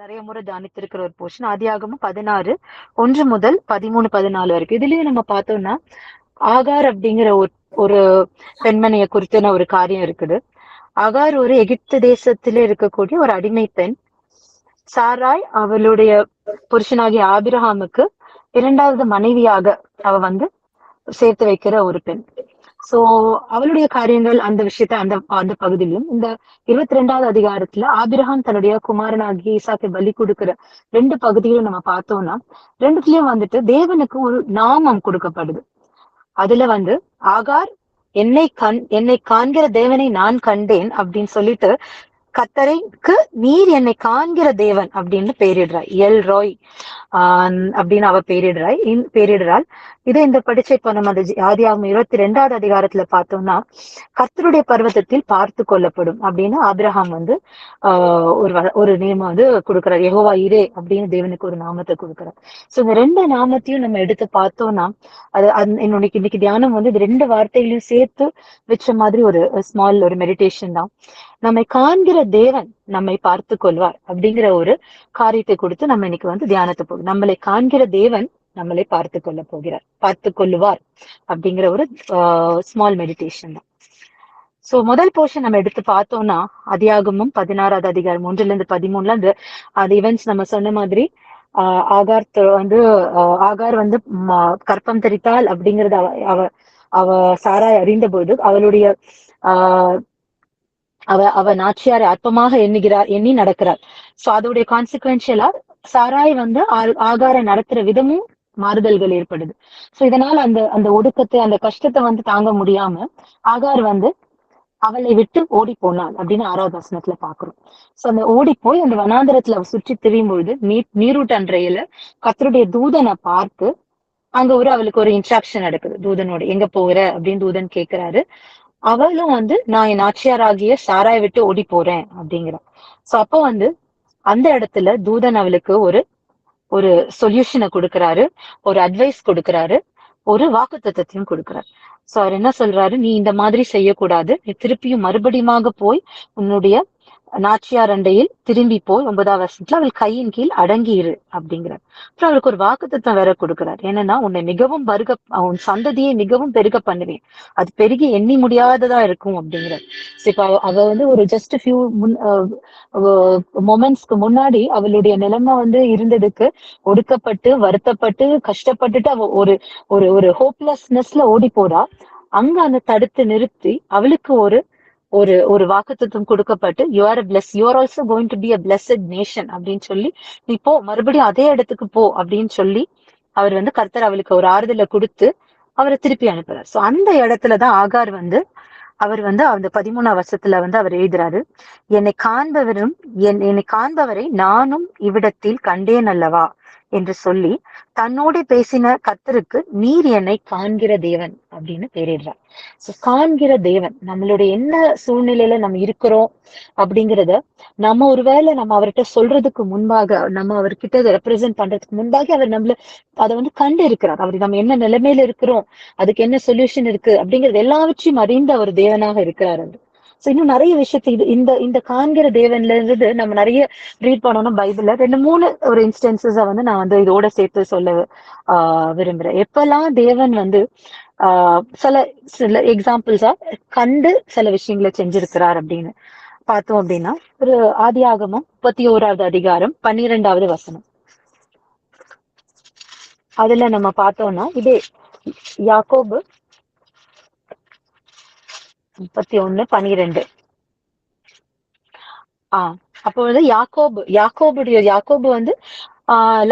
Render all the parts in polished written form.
நிறைய முறை தியானித்திருக்கிற ஒரு போர்ஷன். ஆதியாகமம் 16:1 முதல் 13, 14 வரைக்கும். இதுலயும் நம்ம பார்த்தோம்னா ஆகார் அப்படிங்கிற ஒரு பெண்மணியை குறித்தான ஒரு காரியம் இருக்குது. ஆகார் ஒரு எகிப்து தேசத்திலே இருக்கக்கூடிய ஒரு அடிமை பெண். சாராய் அவளுடைய புருஷனாகிய ஆபிரகாமுக்கு இரண்டாவது மனைவியாக அவ சேர்த்து வைக்கிற ஒரு பெண். சோ அவளுடைய காரியங்கள் அந்த விஷயத்த அந்த அந்த பகுதியிலும், இந்த 22வது அதிகாரத்துல ஆபிரகாம் தன்னுடைய குமாரனாகிய ஈசாக்கை பலி கொடுக்கிற 2 பகுதிகளும் நம்ம பார்த்தோம்னா, ரெண்டுத்துலயும் தேவனுக்கு ஒரு நாமம் கொடுக்கப்படுது. அதுல ஆகார் என்னை காண்கிற தேவனை நான் கண்டேன் அப்படின்னு சொல்லிட்டு கத்தரைக்கு நீர் என்னை காண்கிற தேவன் அப்படின்னு பெயரிடுறாய். எல் ராய் அப்படின்னு அவ பெயரிடுறாள். இதை இந்த படிச்சை இப்ப நம்ம ஆதியாகமம் 22வது அதிகாரத்துல பார்த்தோம்னா, கர்த்தருடைய பர்வதத்தில் பார்த்து கொள்ளப்படும் அப்படின்னு ஆபிரகாம் ஒரு நேம் கொடுக்கிறார். யெகோவா இரே அப்படின்னு தேவனுக்கு ஒரு நாமத்தை கொடுக்கிறார். சோ இந்த 2 நாமத்தையும் நம்ம எடுத்து பார்த்தோம்னா, இன்னைக்கு தியானம் இது 2 வார்த்தைகளையும் சேர்த்து வச்ச மாதிரி ஒரு ஸ்மால் ஒரு மெடிடேஷன் தான். நம்மை காண்கிற தேவன் நம்மை பார்த்து கொள்வார் அப்படிங்கிற ஒரு காரியத்தை கொடுத்து நம்ம இன்னைக்கு தியானத்தை போகும். நம்மளை காண்கிற தேவன் நம்மளை பார்த்து கொள்ளுவார் அப்படிங்கிற ஒரு ஸ்மால் மெடிடேஷன் தான். சோ முதல் போர்ஷன் நம்ம எடுத்து பார்த்தோம்னா, ஆதியாகமம் 16வது அதிகாரம் 1-13 அந்த இவெண்ட்ஸ் நம்ம சொன்ன மாதிரி ஆகார் கற்பம் தரித்தாள் அப்படிங்கறத அவ சாராய் அறிந்த போது அவளுடைய அவ நாச்சியாரை அற்பமாக எண்ணி நடக்கிறார். சோ அதோடைய கான்சிக்வென்ஷியலா சாராய் ஆகாரை நடத்துற விதமும் மாறுதல்கள் ஏற்படுது. சோ இதனால அந்த ஒடுக்கத்தை அந்த கஷ்டத்தை தாங்க முடியாம ஆகார் அவளை விட்டு ஓடி போனாள் அப்படின்னு 6வது வசனத்துல பாக்குறோம். சோ அந்த ஓடி போய் அந்த வனாந்தரத்துல அவ சுற்றி திரியும் பொழுது நீரூட்டன்றையில கர்த்தருடைய தூதனை பார்த்து அங்க அவளுக்கு ஒரு இன்ஸ்ட்ரக்ஷன் நடக்குது. தூதனோட எங்க போகிற அப்படின்னு தூதன் கேக்குறாரு. அவளும் நான் என் நாச்சியாராகிய சாராயை விட்டு ஓடி போறேன் அப்படிங்கிற. சோ அப்போ அந்த இடத்துல தூதன் அவளுக்கு ஒரு சொல்யூஷனை கொடுக்கறாரு, ஒரு அட்வைஸ் கொடுக்கறாரு, ஒரு வாக்குத்தத்தத்தையும் கொடுக்கிறார். சோ அவர் என்ன சொல்றாரு, நீ இந்த மாதிரி செய்யக்கூடாது, நீ திருப்பியும் மறுபடியுமாக போய் உன்னுடைய நாச்சியார் அண்டையில் திரும்பி போய் 9வது வசனத்துல அவள் கையின் கீழ் அடங்கி இரு அப்படிங்கிறார். அப்புறம் அவளுக்கு ஒரு வாக்குத்தத்தம் வேற கொடுக்கிறார். என்னன்னா, உன்னை மிகவும் உன் சந்ததியை மிகவும் பெருக பண்ணுவேன், அது பெருகி எண்ணி முடியாததா இருக்கும் அப்படிங்கிறார். இப்ப அவ ஒரு ஜஸ்ட் ஃபியூ மொமெண்ட்ஸ்க்கு முன்னாடி அவளுடைய நிலைமை இருந்ததுக்கு ஒடுக்கப்பட்டு வருத்தப்பட்டு கஷ்டப்பட்டுட்டு அவ ஒரு ஒரு ஒரு ஹோப்லெஸ்னஸ்ல ஓடி போறா. அங்க அந்த தடுத்து நிறுத்தி அவளுக்கு ஒரு ஒரு வாக்குத்தத்தம் கொடுக்கப்பட்டு you are also going to be a blessed nation அப்படின்னு சொல்லி, நீ போ, மறுபடியும் அதே இடத்துக்கு போ அப்படின்னு சொல்லி அவர் கர்த்தர் அவளுக்கு ஒரு ஆறுதலை கொடுத்து அவரை திருப்பி அனுப்புறார். சோ அந்த இடத்துலதான் ஆகார் அவர் அந்த 13வது வருஷத்துல அவர் எழுதுறாரு, என்னை காண்பவரை நானும் இவ்விடத்தில் கண்டேன் அல்லவா என்று சொல்லி தன்னோட பேசின கர்த்தருக்கு நீர் என்னை காண்கிற தேவன் அப்படின்னு பெயரிடுறார். சோ காண்கிற தேவன், நம்மளுடைய என்ன சூழ்நிலையில நம்ம இருக்கிறோம் அப்படிங்கிறத நம்ம ஒருவேளை நம்ம அவர்கிட்ட சொல்றதுக்கு முன்பாக, நம்ம அவர்கிட்ட ரெப்ரசென்ட் பண்றதுக்கு முன்பாக அவர் நம்மள அதை கண்டு இருக்கிறார். அவர் நம்ம என்ன நிலைமையில இருக்கிறோம், அதுக்கு என்ன சொல்யூஷன் இருக்கு அப்படிங்கிறது எல்லாவற்றையும் அறிந்த ஒரு தேவனாக இருக்கிறார் அவர். சோ இன்னும் நிறைய விஷயத்தை இந்த இந்த காண்கிற தேவன்ல இருந்து நம்ம நிறைய ரீட் பண்ணணும். பைபிள்ல 2-3 ஒரு இன்ஸ்டன்சஸ் நான் இதோட சேர்த்து சொல்ல விரும்புறேன். எப்பெல்லாம் தேவன் சில சில எக்ஸாம்பிள்ஸா கண்டு சில விஷயங்களை செஞ்சிருக்கிறார் அப்படின்னு பார்த்தோம் அப்படின்னா, ஒரு ஆதியாகமம் 31வது அதிகாரம் 12வது வசனம். அதுல நம்ம பார்த்தோம்னா, இதே யாக்கோபு 31:12. அப்போ யாக்கோபு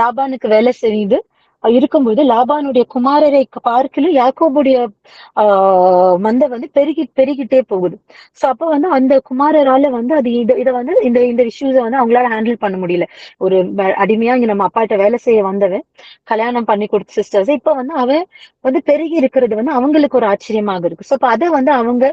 லாபானுக்கு வேலை செய்து இருக்கும்போது லாபானுடைய குமாரரை பார்க்கலும் யாக்கோபுடைய மந்தை பெருகிட்டே போகுது. சோ அப்ப அந்த குமாரரால அது இதை இந்த இஷ்யூஸை அவங்களால ஹேண்டில் பண்ண முடியல. ஒரு அடிமையா இங்க நம்ம அப்பாட்ட வேலை செய்ய வந்தவன் கல்யாணம் பண்ணி கொடுத்த சிஸ்டர்ஸ் இப்ப அவன் பெருகி இருக்கிறது அவங்களுக்கு ஒரு ஆச்சரியமாக இருக்கு. சோ அப்ப அதை அவங்க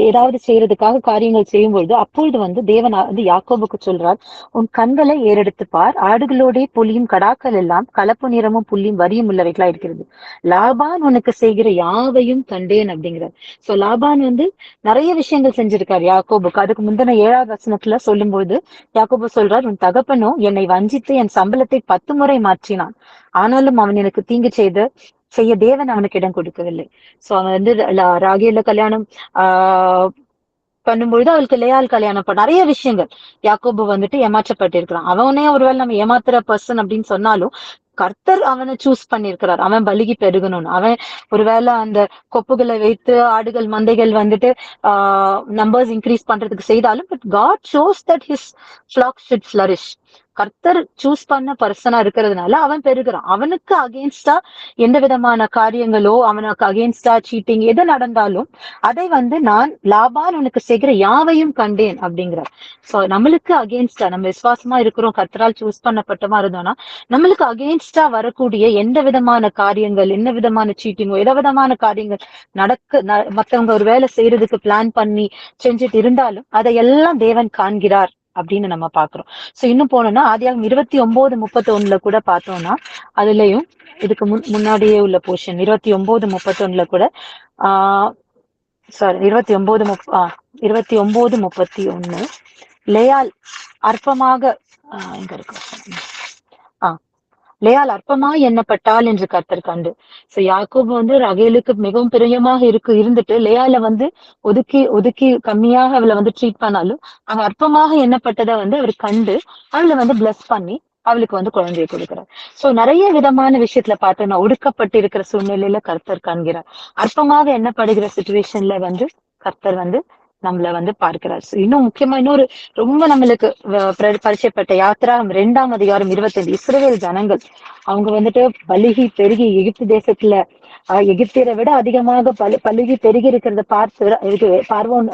ஏதாவது செய்யறதுக்காக காரியங்கள் செய்யும்பொழுது அப்பொழுது தேவன் யாக்கோபுக்கு சொல்றார், உன் கண்களை ஏறெடுத்து பார், ஆடுகளோட புலியும் கடாக்கள் எல்லாம் கலப்பு நிறமும் புள்ளியும் வரியும் உள்ளவைகளா இருக்கிறது. லாபான் உனக்கு செய்கிற யாவையும் கண்டேன் அப்படிங்கிறார். சோ லாபான் வந்து நிறைய விஷயங்கள் செஞ்சிருக்காரு யாக்கோபுக்கு. அதுக்கு முந்தின 7வது வசனத்துல சொல்லும்போது யாக்கோபு சொல்றார், உன் தகப்பனோ என்னை வஞ்சித்து என் சம்பளத்தை 10 முறை மாற்றினான், ஆனாலும் அவன் எனக்கு தீங்கு செய்ய தேவன் அவனுக்கு இடம் கொடுக்கவில்லை. சோ அவன் வந்து ராகேல கல்யாணம் பண்ணும்பொழுது அவளுக்கு லேயால் கல்யாணம் நிறைய விஷயங்கள் யாக்கோபு வந்துட்டு ஏமாற்றப்பட்டிருக்கிறான். அவனே ஒருவேளை நம்ம ஏமாத்துற பர்சன் அப்படின்னு சொன்னாலும் கர்த்தர் அவனை சூஸ் பண்ணிருக்கிறார், அவன் பலிகி பெருகணும்னு. அவன் ஒருவேளை அந்த கொப்புகளை வைத்து ஆடுகள் மந்தைகள் வந்துட்டு நம்பர்ஸ் இன்க்ரீஸ் பண்றதுக்கு செய்தாலும், but God shows that his flag should flourish. கர்த்தர் சூஸ் பண்ண பர்சனா இருக்கிறதுனால அவன் பெருகிறான். அவனுக்கு அகேன்ஸ்டா எந்த விதமான காரியங்களோ, அவனுக்கு அகேன்ஸ்டா சீட்டிங் எது நடந்தாலும் அதை வந்து நான் லாபான் உனக்கு செய்கிற யாவையும் கண்டேன் அப்படிங்கிறார். சோ நம்மளுக்கு அகேன்ஸ்டா, நம்ம விசுவாசமா இருக்கிறோம், கர்த்தரால் சூஸ் பண்ணப்பட்டமா இருந்தோம்னா நம்மளுக்கு அகேன்ஸ்டா வரக்கூடிய எந்த விதமான காரியங்கள், என்ன விதமான சீட்டிங்கோ, எந்த விதமான காரியங்கள் மத்தவங்க ஒரு வேலை செய்யறதுக்கு பிளான் பண்ணி செஞ்சுட்டு இருந்தாலும் அதையெல்லாம் தேவன் காண்கிறார் அப்படின்னு நம்ம பாக்குறோம். சோ இன்னும் போனோம்னா ஆதியாகமம் 29:31 கூட பார்த்தோம்னா, அதுலயும் இதுக்கு முன்னாடியே உள்ள போர்ஷன் 29:31 கூட சாரி 29:31 லேயால் அற்பமாக எங்க இருக்கு லேயால் அற்பமா எண்ணப்பட்டாள் என்று கர்த்தர் கண்டு. சோ யாக்கோபு வந்து ரகேலுக்கு மிகவும் பிரியமாக இருந்துட்டு லேயால வந்து ஒதுக்கி கம்மியாக அவளை வந்து ட்ரீட் பண்ணாலும் அவன் அற்பமாக எண்ணப்பட்டதை வந்து அவர் கண்டு அவளை வந்து பிளஸ் பண்ணி அவளுக்கு வந்து குழந்தையை கொடுக்கிறார். சோ நிறைய விதமான விஷயத்துல பார்த்தோம்னா ஒடுக்கப்பட்டு இருக்கிற சூழ்நிலையில கர்த்தர் காண்கிறார். அற்பமாக எண்ணப்படுகிற சிச்சுவேஷன்ல வந்து கர்த்தர் வந்து நம்மள வந்து பார்க்கிறார். இன்னும் முக்கியமா இன்னொரு ரொம்ப நம்மளுக்கு பரிச்சயப்பட்ட யாத்திராகம் 2ஆம் அதிகாரம் 25 இஸ்ரவேல் ஜனங்கள் அவங்க வந்துட்டு பலுகி பெருகி எகிப்து தேசத்துல எகிப்தியரை விட அதிகமாக பலுகி பெருகி இருக்கிறத பார்த்து பார்வோன்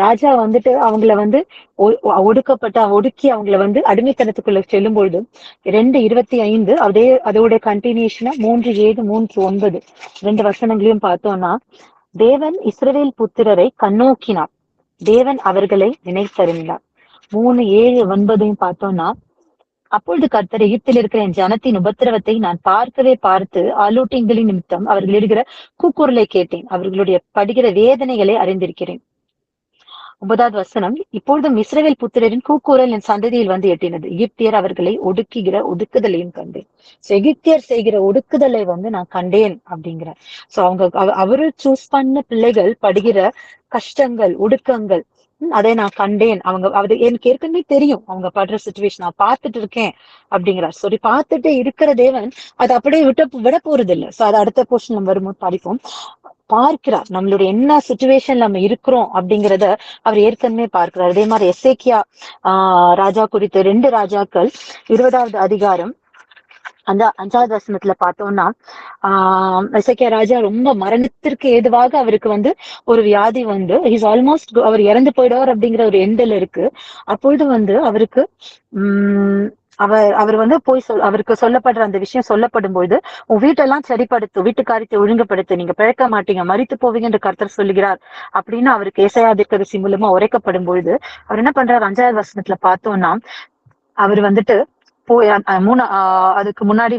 ராஜா வந்துட்டு அவங்கள வந்து ஒடுக்கி அவங்கள வந்து அடிமைத்தனத்துக்குள்ள செல்லும் பொழுது 2:25 அதோட கண்டினியூஷனா 3:7 3:9 2 வசனங்களையும் பார்த்தோம்னா, தேவன் இஸ்ரவேல் புத்திரரை கண்ணோக்கினார், தேவன் அவர்களை நினைத்தறிந்தார். 3:7-9 பார்த்தோம்னா, அப்பொழுது கர்த்தர் எகிப்தில் இருக்கிற என் ஜனத்தின் உபத்திரவத்தை நான் பார்த்து ஆலோட்டிங்களின் நிமித்தம் அவர்கள் இடுகிற கூக்குரலை கேட்டேன், அவர்களுடைய படுகிற வேதனைகளை அறிந்திருக்கிறேன். 9வது வசனம், இப்பொழுதும் இஸ்ரவேல் புத்திரரின் கூக்குரல் என் சந்ததியில் வந்து எட்டினது, எகிப்தியர் அவர்களை ஒடுக்குதலையும் கண்டேன். எகிப்தியர் செய்கிற ஒடுக்குதலை வந்து நான் கண்டேன் அப்படிங்கிறார். சோ அவரு சூஸ் பண்ண பிள்ளைகள் படுகிற கஷ்டங்கள், ஒடுக்கங்கள், அதை நான் கண்டேன். எனக்கு ஏற்கனவே தெரியும் அவங்க படுற சிச்சுவேஷன், நான் பார்த்துட்டு இருக்கேன் அப்படிங்கிறார். சரி, பார்த்துட்டு இருக்கிற தேவன் அதை அப்படியே விட போறது இல்லை. சோ அது அடுத்த போர்ஷன் நம்ம வரும்போது படிப்போம். பார்க்கிறார் நம்மளுடைய என்ன சிச்சுவேஷன் நம்ம இருக்கிறோம் அப்படிங்கிறத அவர் ஏற்கனவே பார்க்கிறார். அதே மாதிரி எசேக்கியா ராஜா குறித்து 2 ராஜாக்கள் 20வது அதிகாரம் அந்த 5வது வசனத்துல பார்த்தோம்னா, எசேக்கியா ராஜா ரொம்ப மரணத்திற்கு ஏதுவாக அவருக்கு வந்து ஒரு வியாதி வந்து ஆல்மோஸ்ட் அவர் இறந்து போயிடுவார் அப்படிங்கிற ஒரு எண்டில் இருக்கு. அப்பொழுது வந்து அவருக்கு அவர் வந்து அவருக்கு சொல்லப்படுற அந்த விஷயம் சொல்லப்படும் பொழுது, உன் வீட்டெல்லாம் சரிப்படுத்து, வீட்டு காரியத்தை ஒழுங்குபடுத்து, நீங்க பிழைக்க மாட்டீங்க, மரித்து போவீங்க என்று கர்த்தர் சொல்லுகிறார் அப்படின்னு அவருக்கு ஏசாயா தீர்க்கதரிசி மூலமா உரைக்கப்படும் பொழுது அவர் என்ன பண்றாரு, 5வது வசனத்துல பார்த்தோம்னா, அவர் வந்துட்டு அதுக்கு முன்னாடி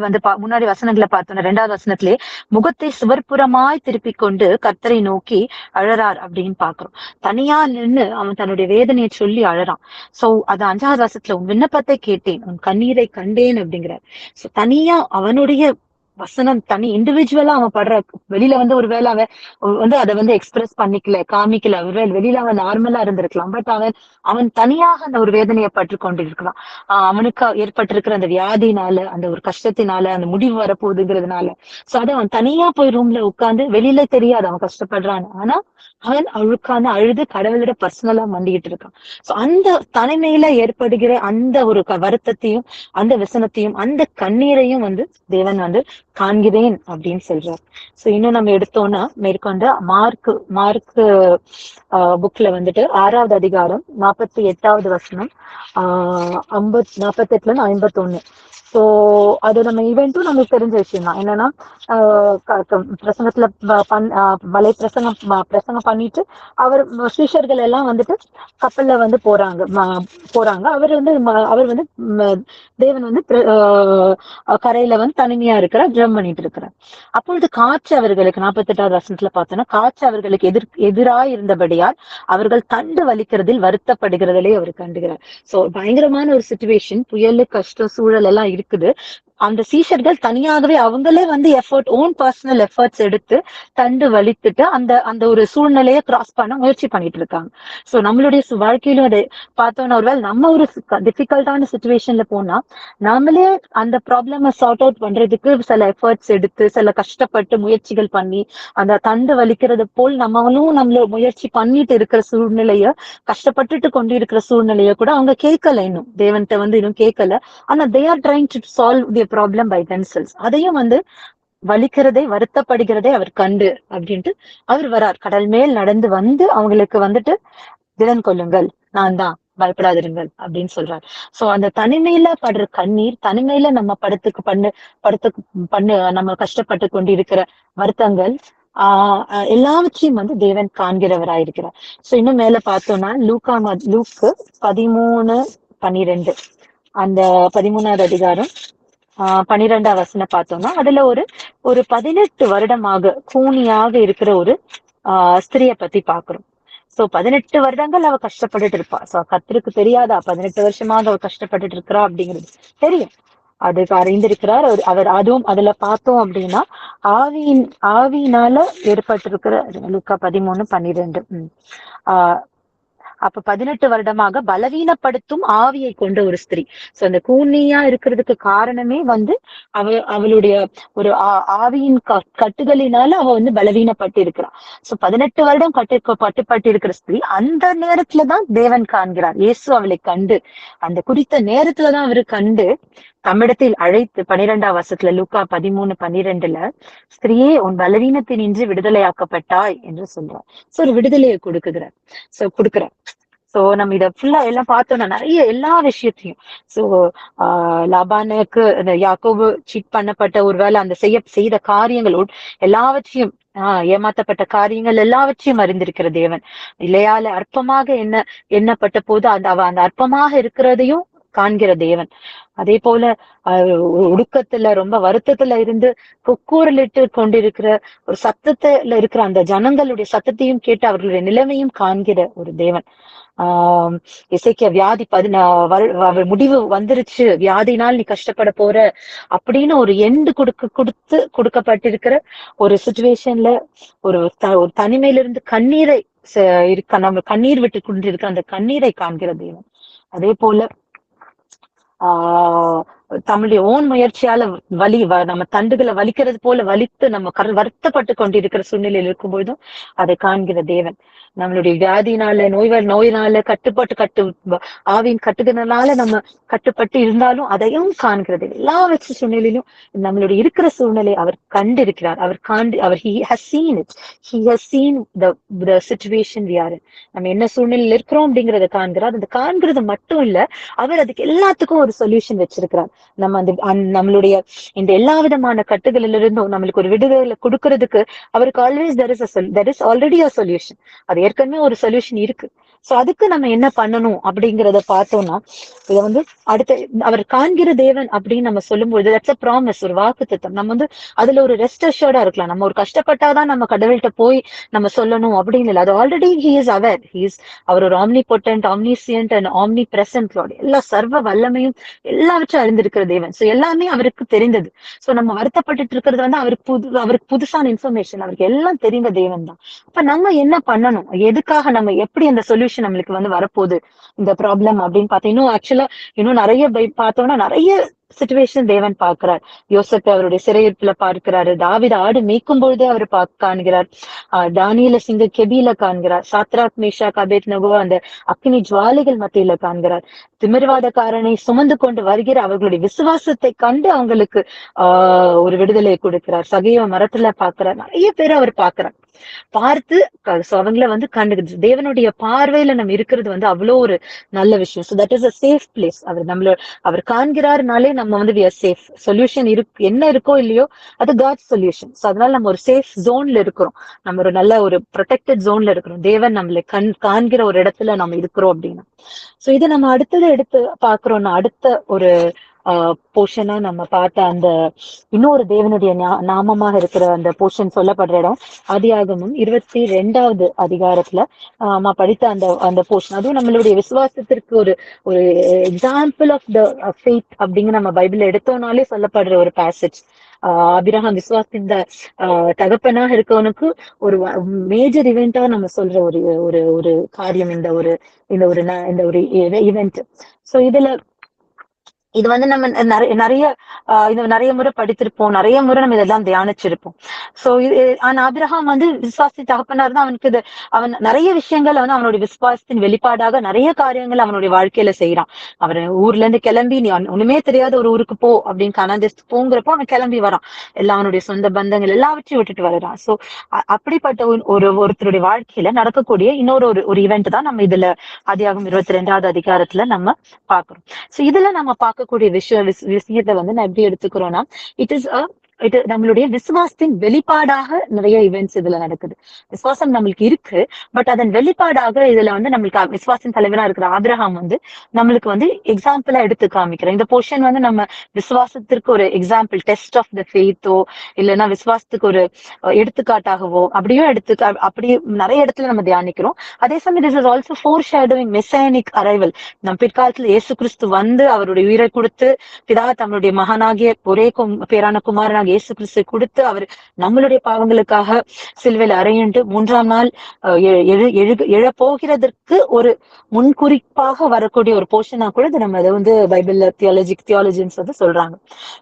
வசனங்களை பார்த்தோம்னா 2வது வசனத்திலே முகத்தை சுவர்புறமாய் திருப்பி கொண்டு கர்த்தரை நோக்கி அழறார் அப்படின்னு பாக்குறோம். தனியா நின்னு அவன் தன்னுடைய வேதனையை சொல்லி அழறான். சோ அது 5வது வசனத்துல உன் விண்ணப்பத்தை கேட்டேன், உன் கண்ணீரை கண்டேன் அப்படிங்கிறார். சோ தனியா அவனுடைய வசனம் தனி இண்டிவிஜுவலா அவன் படுற வெளியில வந்து ஒருவேளை அவன் வந்து அதை வந்து எக்ஸ்பிரஸ் காமிக்கல, ஒருவேளை வெளியில அவன் நார்மலா இருந்திருக்கலாம். பட் அவன் தனியாக அந்த ஒரு வேதனையை பற்று கொண்டிருக்கிறான். அவனுக்கு ஏற்பட்டிருக்கிற அந்த வியாதினால, அந்த ஒரு கஷ்டத்தினால, அந்த முடிவு வரப்போகுதுங்கிறதுனால சோ அதை அவன் தனியா போய் ரூம்ல உட்கார்ந்து வெளியில தெரியாது அவன் கஷ்டப்படுறான்னு, ஆனா அவன் அழுது கடவுளோட பர்சனலா மண்டிக்கிட்டு இருக்கான். சோ அந்த தனிமையில ஏற்படுகிற அந்த ஒரு வருத்தத்தையும் அந்த விசனத்தையும் அந்த கண்ணீரையும் வந்து தேவன் வந்து காண்கிறேன் அப்படின்னு சொல்றார். சோ இன்னும் நம்ம எடுத்தோம்னா மேற்கொண்டு மார்க் புக்ல வந்துட்டு 6வது அதிகாரம் 48வது வசனம் 48ல 51. சோ அது நம்ம ஈவென்ட்டும் நமக்கு தெரிஞ்ச விஷயம் தான். என்னன்னா பிரசங்கத்துல வலை பிரசங்கம் பண்ணிட்டு அவர் சிஷ்யர்கள் எல்லாம் வந்துட்டு கப்பல்ல வந்து போறாங்க. அவர் வந்து தேவன் வந்து கரையில வந்து தனிமையா இருக்கிறார், ஜெபம் பண்ணிட்டு இருக்கிறார். அப்பொழுது காற்று அவர்களுக்கு 48வது வசனத்துல பார்த்தோம்னா, காற்று அவர்களுக்கு எதிராய் இருந்தபடியால் அவர்கள் தண்டு வலிக்கிறதில் வருத்தப்படுகிறதிலே அவர் கண்டுகிறார். சோ பயங்கரமான ஒரு சிச்சுவேஷன், புயல் கஷ்டம் சூழல் எல்லாம் இருக்குது. அந்த சீஷர்கள் தனியாகவே அவங்களே வந்து ஓன் பர்சனல் எஃபர்ட்ஸ் எடுத்து தண்டு வலித்துட்டு அந்த அந்த ஒரு சூழ்நிலையை கிராஸ் பண்ண முயற்சி பண்ணிட்டு இருக்காங்க. சோ நம்மளுடைய வாழ்க்கையிலும் அதை பார்த்தோம்னா, ஒருவேளை நம்ம ஒரு டிஃபிகல்ட்டான சுச்சுவேஷன்ல போனா நாமளே அந்த ப்ராப்ளம சார்ட் அவுட் பண்றதுக்கு சில எஃபர்ட்ஸ் எடுத்து சில கஷ்டப்பட்டு முயற்சிகள் பண்ணி அந்த தண்டு வலிக்கிறது போல் நம்மள முயற்சி பண்ணிட்டு இருக்கிற சூழ்நிலைய, கஷ்டப்பட்டுட்டு கொண்டு இருக்கிற சூழ்நிலைய கூட அவங்க கேட்கல, இன்னும் தேவன்கிட்ட வந்து இன்னும் கேட்கல. ஆனா they are trying to solve the problem by themselves. அதையும் வந்து வலிக்கிறதை வருத்தப்படுகிறதை அவர் கண்டு அப்படின்ட்டு அவர் வரார். கடல் மேல் நடந்து வந்து அவங்களுக்கு வந்துட்டு திடன் கொள்ளுங்கள், நான் தான், பயப்படாதிருங்கள் அப்படின்னு சொல்றாரு. சோ அந்த தனிமையில படுற கண்ணீர், தனிமையில நம்ம படுத்து நம்ம கஷ்டப்பட்டு கொண்டு இருக்கிற வருத்தங்கள் எல்லாவற்றையும் வந்து தேவன் காண்கிறவராயிருக்கிறார். சோ இன்னும் மேல பார்த்தோம்னா லூக்கு 13:12, அந்த 13வது அதிகாரம் 12வது வசனம் பார்த்தோம்னா, அதுல ஒரு 18 வருடமாக கூனியாக இருக்கிற ஒரு ஸ்திரிய பத்தி பாக்குறோம். சோ 18 வருடங்கள் அவ கஷ்டப்பட்டுட்டு இருப்பா. சோ கர்த்தருக்கு தெரியாதா 18 வருஷமாக அவ கஷ்டப்பட்டுட்டு இருக்கிறா அப்படிங்கிறது? தெரியும், அதுக்கு அறிந்திருக்கிறார் அவர். அதுவும் அதுல பார்த்தோம் அப்படின்னா ஆவியினால ஏற்பட்டிருக்கிற லூக்கா 13:12. ஆஹ் அப்ப 18 வருடமாக பலவீனப்படுத்தும் ஆவியை கொண்ட ஒரு ஸ்திரீ. சோ அந்த கூனியா இருக்கிறதுக்கு காரணமே வந்து அவளுடைய ஒரு ஆவியின் கட்டுகளினால அவ வந்து பலவீனப்பட்டு இருக்கிறான். சோ 18 வருடம் கட்டுப்பட்டு இருக்கிற ஸ்திரீ அந்த நேரத்துலதான் தேவன் காண்கிறார். இயேசு அவளை கண்டு அந்த குறித்த நேரத்துலதான் அவரு கண்டு தம்மிடத்தில் அழைத்து 12வது வசனத்துல லூக்கா 13:12 ஸ்திரீயே உன் பலவீனத்தினின்று விடுதலையாக்கப்பட்டாய் என்று சொல்றார். சோ ஒரு விடுதலையை கொடுக்கிறார். சோ நம்ம இத ஃபுல்லா எல்லாம் பார்த்தோம்னா நிறைய எல்லா விஷயத்தையும், சோ லாபானுக்கு அந்த யாக்கோபு சீட் பண்ணப்பட்ட ஒருவேளை அந்த செய்த காரியங்கள் எல்லாவற்றையும் ஏமாத்தப்பட்ட காரியங்கள் எல்லாவற்றையும் அறிந்திருக்கிற தேவன். இல்லையால அற்பமாக எண்ணப்பட்ட போது அந்த அற்பமாக இருக்கிறதையும் காண்கிற தேவன். அதே போல ஒடுக்கத்துல ரொம்ப வருத்தத்துல இருந்து கொக்கூரலிட்டு கொண்டிருக்கிற ஒரு சத்தத்துல இருக்கிற அந்த ஜனங்களுடைய சத்தத்தையும் கேட்டு அவர்களுடைய நிலைமையும் காண்கிற ஒரு தேவன். இசைக்கிய வியாதி முடிவு வந்துருச்சு, வியாதினால் நீ கஷ்டப்பட போற அப்படின்னு ஒரு எண்டு கொடுக்கப்பட்டிருக்கிற ஒரு சுச்சுவேஷன்ல ஒரு தனிமையில இருந்து கண்ணீரை நம்ம கண்ணீர் விட்டு கொண்டிருக்கிற அந்த கண்ணீரை காண்கிற தேவன். அதே போல தம்முடைய ஓன் முயற்சியால நம்ம தண்டுகளை வலிக்கிறது போல வலித்து நம்ம வருத்தப்பட்டு கொண்டிருக்கிற சூழ்நிலையில் இருக்கும் பொழுதும் அதை காண்கிற தேவன். நம்மளுடைய வியாதினால நோயினால ஆவியின் கட்டுகிறதுனால நம்ம கட்டுப்பட்டு இருந்தாலும் அதையும் காண்கிறது. எல்லா வச்ச சூழ்நிலையிலும் நம்மளுடைய இருக்கிற சூழ்நிலை அவர் கண்டிருக்கிறார். அவர் he has seen it. He has seen the situation we are in. நம்ம என்ன சூழ்நிலையில் இருக்கிறோம் அப்படிங்கறத காண்கிறார். அந்த காண்கிறது மட்டும் இல்ல, அவர் அதுக்கு எல்லாத்துக்கும் ஒரு சொல்யூஷன் வச்சிருக்கிறார். நம்ம நம்மளுடைய இந்த எல்லா விதமான கட்டுகளில இருந்தும் நம்மளுக்கு ஒரு விடுதலை கொடுக்கறதுக்கு அவருக்கு always there is already a solution. அது ஏற்கனவே ஒரு சொல்யூஷன் இருக்கு. சோ அதுக்கு நம்ம என்ன பண்ணணும் அப்படிங்கறத பார்த்தோம்னா, இத வந்து அடுத்த அவர் காண்கிற தேவன் அப்படின்னு நம்ம சொல்லும்போது தட்ஸ் a promise, ஒரு வாக்குத்தத்தம். நம்ம வந்து அதுல ஒரு ரெஸ்ட் அஷ்யூர்டா இருக்கலாம். நம்ம ஒரு கஷ்டப்பட்டாதான் நம்ம கடவுள்கிட்ட போய் நம்ம சொல்லணும் அப்படின்னு இல்லை. அது ஆல்ரெடி he is aware. அவர் ஒரு omnipotent, omniscient and omnipresent Lord. எல்லா சர்வ வல்லமையும் எல்லாவற்றும் அறிந்திருக்கிற தேவன். சோ எல்லாமே அவருக்கு தெரிந்தது. சோ நம்ம வருத்தப்பட்டு இருக்கிறது வந்து அவருக்கு புதுசான இன்ஃபர்மேஷன். அவருக்கு எல்லாம் தெரிந்த தேவன் தான். அப்ப நம்ம என்ன பண்ணணும், எதுக்காக நம்ம எப்படி அந்த சொல்யூஷன் சொல்யூஷன் நம்மளுக்கு வந்து வரப்போகுது இந்த ப்ராப்ளம் அப்படின்னு பார்த்தா, இன்னும் ஆக்சுவலா இன்னும் நிறைய பார்த்தோம்னா நிறைய சிச்சுவேஷன் தேவன் பார்க்கிறார். யோசேப்பு அவருடைய சிறையிருப்புல பார்க்கிறாரு, தாவீது ஆடு மேய்க்கும் பொழுதே அவர் காண்கிறார், தானியேல சிங்க கெபியில காண்கிறார், சாத்ராக் மேஷாக் அபேத்நேகோ அந்த அக்கினி ஜுவாலைகள் மத்தியில காண்கிறார், திமிர்வாதக்காரனை சுமந்து கொண்டு வருகிற அவர்களுடைய விசுவாசத்தை கண்டு அவங்களுக்கு ஒரு விடுதலை கொடுக்கிறார். சகையோ மரத்துல பார்க்கிறார், நிறைய பேர் அவர் பார்க்கிறார். பார்த்து அவங்கள வந்து கண்டுக்கிட்டு தேவனுடைய பார்வையில நம்ம இருக்கிறது வந்து அவ்வளோ ஒரு நல்ல விஷயம். So that is a safe place. அவர் காண்கிறாருனாலே நம்ம வந்து we are safe. சொல்யூஷன் என்ன இருக்கோ இல்லையோ அது காட்ஸ் சொல்யூஷன். சோ அதனால நம்ம ஒரு சேஃப் ஜோன்ல இருக்கிறோம், நம்ம ஒரு நல்ல ஒரு ப்ரொடெக்டட் ஜோன்ல இருக்கிறோம், தேவன் நம்மளை காண்கிற ஒரு இடத்துல நம்ம இருக்கிறோம் அப்படின்னா. சோ இதை நம்ம அடுத்தது எடுத்து பாக்குறோம்னா, அடுத்த ஒரு போர்ஷனா நம்ம பார்த்த அந்த இன்னொரு தேவனுடைய நாமமாக இருக்கிற அந்த போர்ஷன் சொல்லப்படுற இடம் ஆதியாகமம் 22வது அதிகாரத்துல படித்த அந்த அந்த போர்ஷன். அதுவும் நம்மளுடைய விசுவாசத்திற்கு ஒரு ஒரு எக்ஸாம்பிள் ஆஃப் த ஃபெய்த் அப்படிங்கிற நம்ம பைபிள் எடுத்தோம்னாலே சொல்லப்படுற ஒரு பேசேஜ். ஆபிரகாம் விசுவாசத்தின் தகப்பனாக இருக்கவனுக்கு ஒரு மேஜர் இவெண்டா நம்ம சொல்ற ஒரு ஒரு ஒரு காரியம் இந்த ஒரு இந்த ஒரு இந்த ஒரு இவெண்ட். சோ இது வந்து நம்ம நிறைய முறை படித்திருப்போம், நிறைய முறை நம்ம இதெல்லாம் தியானிச்சிருப்போம். சோ ஆனா ஆபிரகாம் வந்து விசுவாசி தகப்பனா இருந்தா அவனுக்கு அவன் நிறைய விஷயங்கள் வந்து அவனுடைய விசுவாசத்தின் வெளிப்பாடாக நிறைய காரியங்கள் அவனுடைய வாழ்க்கையில செய்யறான். அவன் ஊர்ல இருந்து கிளம்பி நீ ஒண்ணுமே தெரியாத ஒரு ஊருக்கு போ அப்படின்னு கனாந்தேசத்துக்கு போங்கிறப்போ அவன் கிளம்பி வரான், எல்லாம் அவனுடைய சொந்த பந்தங்கள் எல்லாவற்றையும் விட்டுட்டு வர்றான். சோ அப்படிப்பட்ட ஒருத்தருடைய வாழ்க்கையில நடக்கக்கூடிய இன்னொரு ஒரு ஈவெண்ட் தான் நம்ம இதுல ஆதியாகமம் 22வது அதிகாரத்துல நம்ம பாக்குறோம். சோ இதுல நம்ம பார்க்கக்கூடிய விஷயத்தை வந்து நான் எப்படி எடுத்துக்கிறோம்னா, இது நம்மளுடைய விசுவாசத்தின் வெளிப்பாடாக நிறைய இவெண்ட்ஸ் இதுல நடக்குது. விசுவாசம் நம்மளுக்கு இருக்கு, பட் அதன் வெளிப்பாடாக இதுல வந்து நம்மளுக்கு விசுவாசம் தலைவரா இருக்கிற ஆபிரகாம் வந்து நம்மளுக்கு வந்து எக்ஸாம்பிளா எடுத்து காமிக்கிறோம். இந்த போர்ஷன் வந்து நம்ம விசுவாசத்திற்கு ஒரு எக்ஸாம்பிள், டெஸ்ட் ஆஃப் த ஃபெய்த்தோ இல்லைன்னா விசுவாசத்துக்கு ஒரு எடுத்துக்காட்டாகவோ அப்படியும் அப்படி நிறைய இடத்துல நம்ம தியானிக்கிறோம். அதே சமயம் this is also four shadowing messianic arrival. நம்ம பிற்காலத்துல இயேசு கிறிஸ்து வந்து அவருடைய உயிரை கொடுத்து பிதா தம்முடைய மகனாகிய ஒரே பேரான குமாரனாக இயேசு கிறிஸ்து கொடுத்து அவர் நம்மளுடைய பாவங்களுக்காக சிலுவையில் அறையுண்டு 3ஆம் நாள் எழப்போகிறதற்கு ஒரு முன்குறிப்பாக வரக்கூடிய ஒரு போர்ஷனா கூட நம்ம அதை வந்து பைபிள்ல தியாலஜின்ஸ் வந்து சொல்றாங்க.